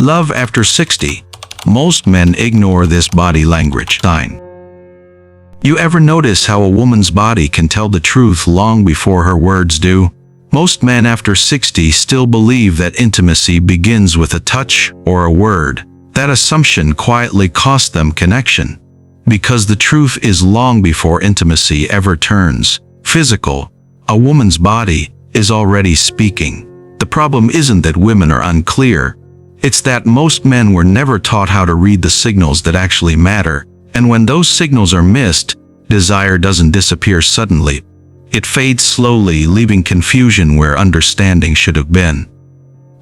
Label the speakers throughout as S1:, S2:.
S1: Love after 60. Most men ignore this body language sign. You ever notice how a woman's body can tell the truth long before her words do? Most men after 60 still believe that intimacy begins with a touch or a word. That assumption quietly costs them connection, because the truth is long before intimacy ever turns physical. A woman's body is already speaking. The problem isn't that women are unclear. It's that most men were never taught how to read the signals that actually matter. And when those signals are missed, desire doesn't disappear suddenly. It fades slowly, leaving confusion where understanding should have been.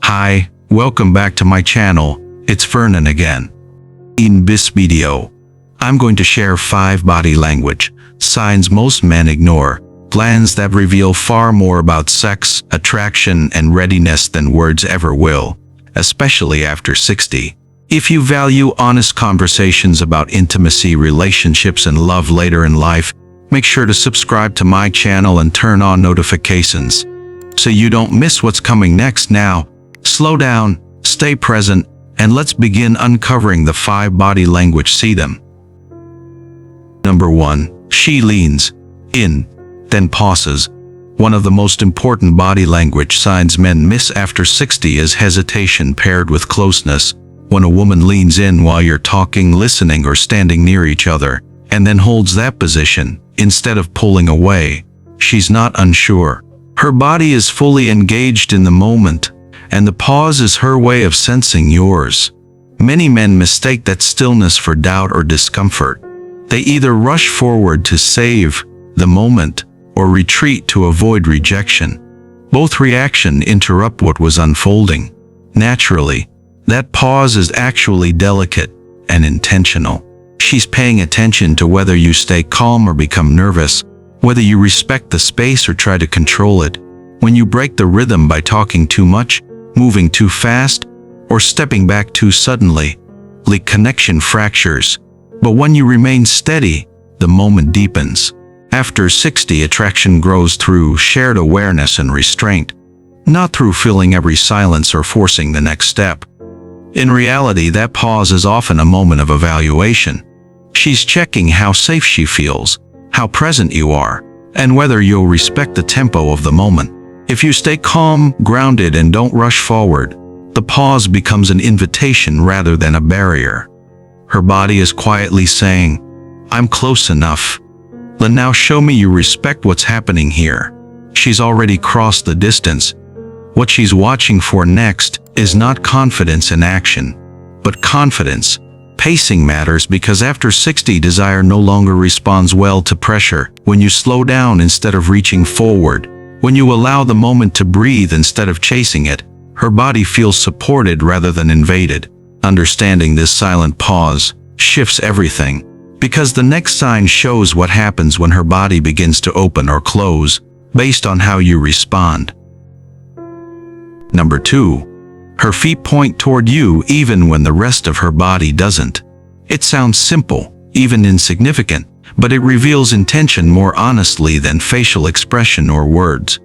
S1: Hi, welcome back to my channel. It's Vernon again. In this video, I'm going to share 5 body language signs most men ignore, plans that reveal far more about sex, attraction, and readiness than words ever will, especially after 60. If you value honest conversations about intimacy, relationships, and love later in life, make sure to subscribe to my channel and turn on notifications so you don't miss what's coming next. Now, slow down, stay present, and let's begin uncovering the 5 body language. See them. Number 1. She leans in, then pauses. One of the most important body language signs men miss after 60 is hesitation paired with closeness. When a woman leans in while you're talking, listening, or standing near each other, and then holds that position, instead of pulling away, she's not unsure. Her body is fully engaged in the moment, and the pause is her way of sensing yours. Many men mistake that stillness for doubt or discomfort. They either rush forward to save the moment or retreat to avoid rejection. Both reactions interrupt what was unfolding. Naturally, that pause is actually delicate and intentional. She's paying attention to whether you stay calm or become nervous, whether you respect the space or try to control it. When you break the rhythm by talking too much, moving too fast, or stepping back too suddenly, the connection fractures. But when you remain steady, the moment deepens. After 60, attraction grows through shared awareness and restraint, not through filling every silence or forcing the next step. In reality, that pause is often a moment of evaluation. She's checking how safe she feels, how present you are, and whether you'll respect the tempo of the moment. If you stay calm, grounded, and don't rush forward, the pause becomes an invitation rather than a barrier. Her body is quietly saying, "I'm close enough. Then now show me you respect what's happening here." She's already crossed the distance. What she's watching for next is not confidence in action, but confidence. Pacing matters because after 60, desire no longer responds well to pressure. When you slow down instead of reaching forward, when you allow the moment to breathe instead of chasing it, her body feels supported rather than invaded. Understanding this silent pause shifts everything, because the next sign shows what happens when her body begins to open or close based on how you respond. Number 2. Her feet point toward you even when the rest of her body doesn't. It sounds simple, even insignificant, but it reveals intention more honestly than facial expression or words.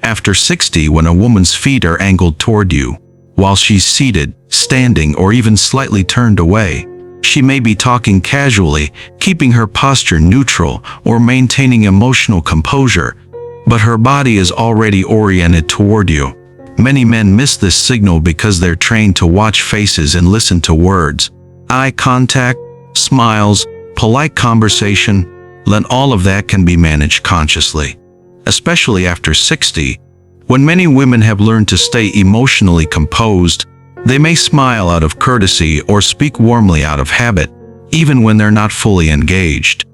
S1: After 60, when a woman's feet are angled toward you, while she's seated, standing, or even slightly turned away, she may be talking casually, keeping her posture neutral, or maintaining emotional composure, but her body is already oriented toward you. Many men miss this signal because they're trained to watch faces and listen to words. Eye contact, smiles, polite conversation, then all of that can be managed consciously. Especially after 60, when many women have learned to stay emotionally composed, they may smile out of courtesy or speak warmly out of habit, even when they're not fully engaged.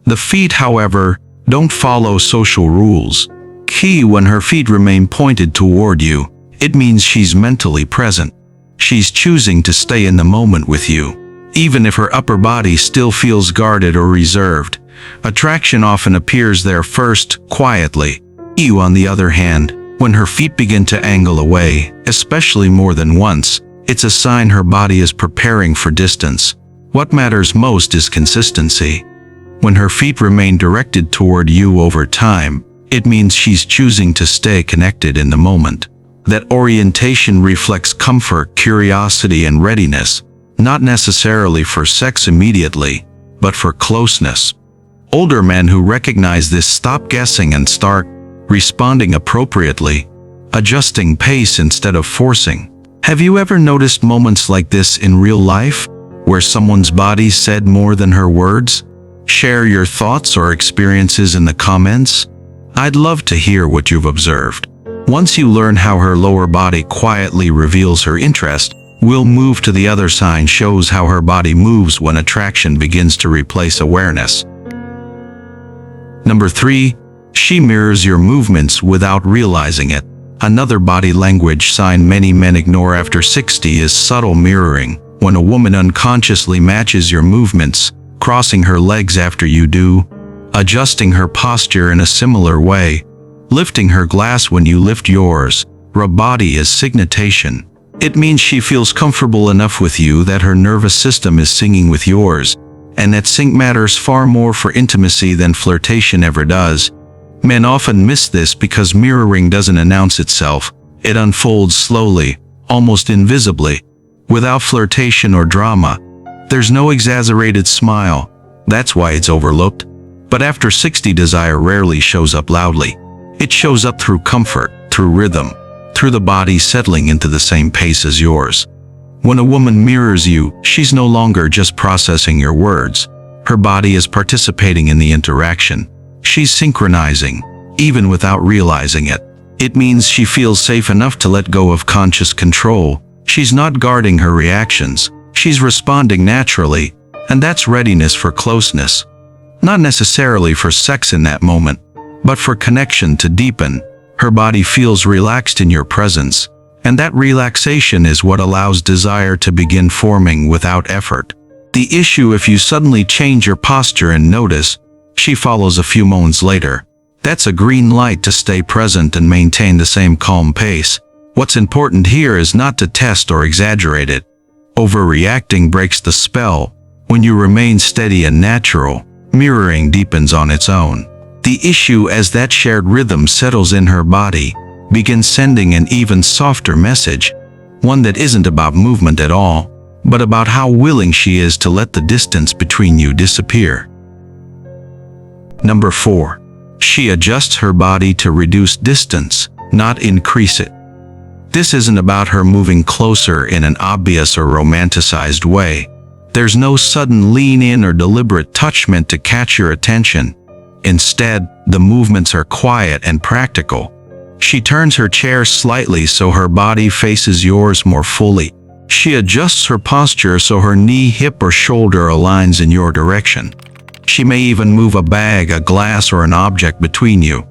S1: The feet, however, don't follow social rules. Key: when her feet remain pointed toward you, it means she's mentally present. She's choosing to stay in the moment with you, even if her upper body still feels guarded or reserved. Attraction often appears there first, quietly. You, on the other hand, when her feet begin to angle away, especially more than once, it's a sign her body is preparing for distance. What matters most is consistency. When her feet remain directed toward you over time, it means she's choosing to stay connected in the moment. That orientation reflects comfort, curiosity, and readiness, not necessarily for sex immediately, but for closeness. Older men who recognize this stop guessing and start responding appropriately, adjusting pace instead of forcing. Have you ever noticed moments like this in real life, where someone's body said more than her words? Share your thoughts or experiences in the comments. I'd love to hear what you've observed. Once you learn how her lower body quietly reveals her interest, we'll move to the other sign shows how her body moves when attraction begins to replace awareness. Number 3. She mirrors your movements without realizing it. Another body language sign many men ignore after 60 is subtle mirroring. When a woman unconsciously matches your movements, crossing her legs after you do, adjusting her posture in a similar way, lifting her glass when you lift yours, her body is signitation. It means she feels comfortable enough with you that her nervous system is singing with yours, and that sync matters far more for intimacy than flirtation ever does. Men often miss this because mirroring doesn't announce itself. It unfolds slowly, almost invisibly. Without flirtation or drama, there's no exaggerated smile. That's why it's overlooked. But after 60, desire rarely shows up loudly. It shows up through comfort, through rhythm, through the body settling into the same pace as yours. When a woman mirrors you, she's no longer just processing your words. Her body is participating in the interaction. She's synchronizing, even without realizing it. It means she feels safe enough to let go of conscious control. She's not guarding her reactions. She's responding naturally, and that's readiness for closeness. Not necessarily for sex in that moment, but for connection to deepen. Her body feels relaxed in your presence, and that relaxation is what allows desire to begin forming without effort. The issue if you suddenly change your posture and notice she follows a few moments later. That's a green light to stay present and maintain the same calm pace. What's important here is not to test or exaggerate it. Overreacting breaks the spell. When you remain steady and natural, mirroring deepens on its own. The issue as that shared rhythm settles in her body, begins sending an even softer message, one that isn't about movement at all, but about how willing she is to let the distance between you disappear. Number 4. She adjusts her body to reduce distance, not increase it. This isn't about her moving closer in an obvious or romanticized way. There's no sudden lean in or deliberate touch meant to catch your attention. Instead, the movements are quiet and practical. She turns her chair slightly so her body faces yours more fully. She adjusts her posture so her knee, hip, or shoulder aligns in your direction. She may even move a bag, a glass, or an object between you,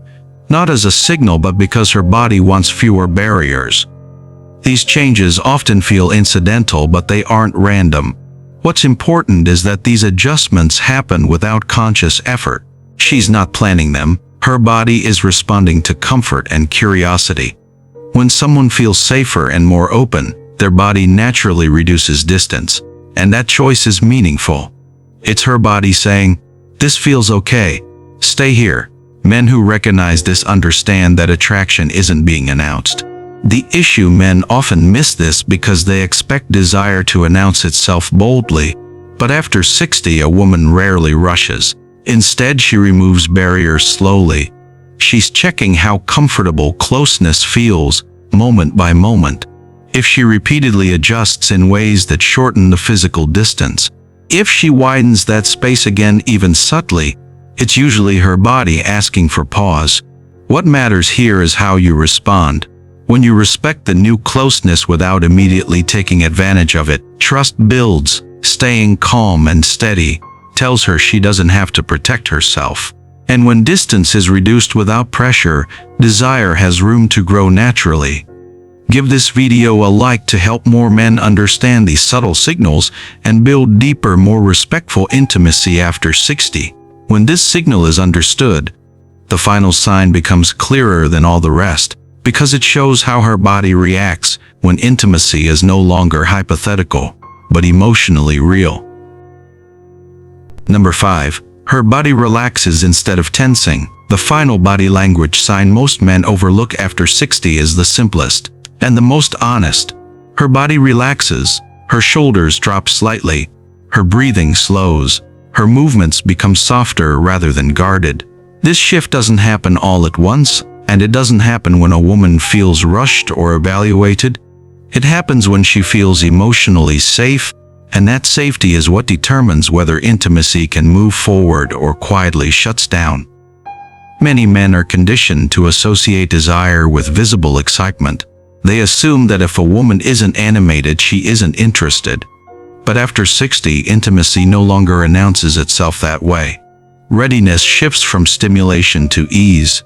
S1: not as a signal but because her body wants fewer barriers. These changes often feel incidental, but they aren't random. What's important is that these adjustments happen without conscious effort. She's not planning them. Her body is responding to comfort and curiosity. When someone feels safer and more open, their body naturally reduces distance, and that choice is meaningful. It's her body saying, "This feels okay. Stay here." Men who recognize this understand that attraction isn't being announced. The issue men often miss this because they expect desire to announce itself boldly. But after 60, a woman rarely rushes. Instead, she removes barriers slowly. She's checking how comfortable closeness feels, moment by moment. If she repeatedly adjusts in ways that shorten the physical distance, if she widens that space again even subtly, it's usually her body asking for pause. What matters here is how you respond. When you respect the new closeness without immediately taking advantage of it, trust builds. Staying calm and steady tells her she doesn't have to protect herself. And when distance is reduced without pressure, desire has room to grow naturally. Give this video a like to help more men understand these subtle signals and build deeper, more respectful intimacy after 60. When this signal is understood, the final sign becomes clearer than all the rest, because it shows how her body reacts when intimacy is no longer hypothetical, but emotionally real. Number 5. Her body relaxes instead of tensing. The final body language sign most men overlook after 60 is the simplest. and the most honest. Her body relaxes, her shoulders drop slightly, her breathing slows, her movements become softer rather than guarded. This shift doesn't happen all at once, and it doesn't happen when a woman feels rushed or evaluated. It happens when she feels emotionally safe, and that safety is what determines whether intimacy can move forward or quietly shuts down. Many men are conditioned to associate desire with visible excitement. They assume that if a woman isn't animated, she isn't interested. But after 60, intimacy no longer announces itself that way. Readiness shifts from stimulation to ease.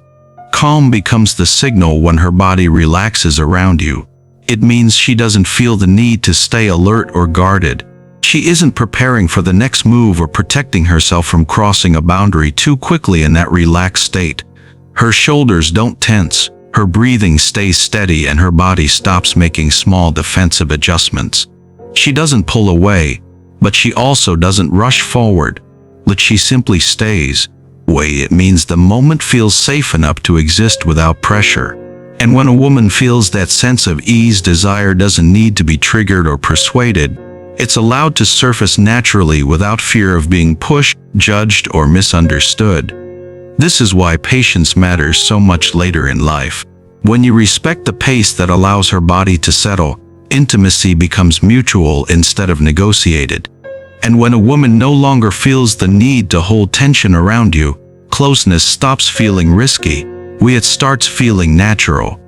S1: Calm becomes the signal when her body relaxes around you. It means she doesn't feel the need to stay alert or guarded. She isn't preparing for the next move or protecting herself from crossing a boundary too quickly in that relaxed state. Her shoulders don't tense, her breathing stays steady, and her body stops making small defensive adjustments. She doesn't pull away, but she also doesn't rush forward. She simply stays. It means the moment feels safe enough to exist without pressure. And when a woman feels that sense of ease, desire doesn't need to be triggered or persuaded. It's allowed to surface naturally without fear of being pushed, judged, or misunderstood. This is why patience matters so much later in life. When you respect the pace that allows her body to settle, intimacy becomes mutual instead of negotiated. And when a woman no longer feels the need to hold tension around you, closeness stops feeling risky. It starts feeling natural.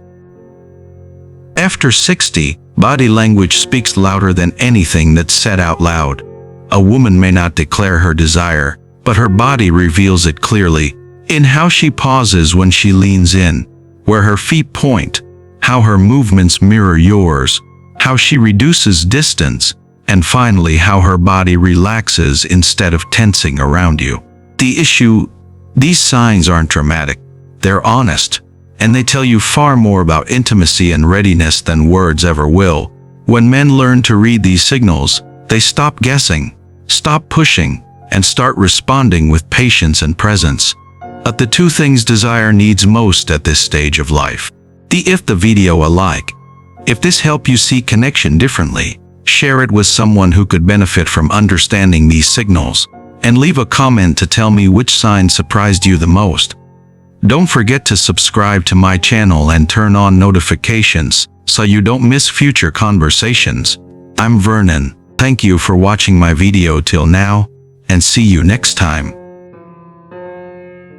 S1: After 60, body language speaks louder than anything that's said out loud. A woman may not declare her desire, but her body reveals it clearly, in how she pauses when she leans in, where her feet point, how her movements mirror yours, how she reduces distance, and finally how her body relaxes instead of tensing around you. These signs aren't dramatic, they're honest, and they tell you far more about intimacy and readiness than words ever will. When men learn to read these signals, they stop guessing, stop pushing, and start responding with patience and presence. But the two things desire needs most at this stage of life. If the video a like. If this helped you see connection differently, share it with someone who could benefit from understanding these signals, and leave a comment to tell me which sign surprised you the most. Don't forget to subscribe to my channel and turn on notifications so you don't miss future conversations. I'm Vernon. Thank you for watching my video till now, and see you next time.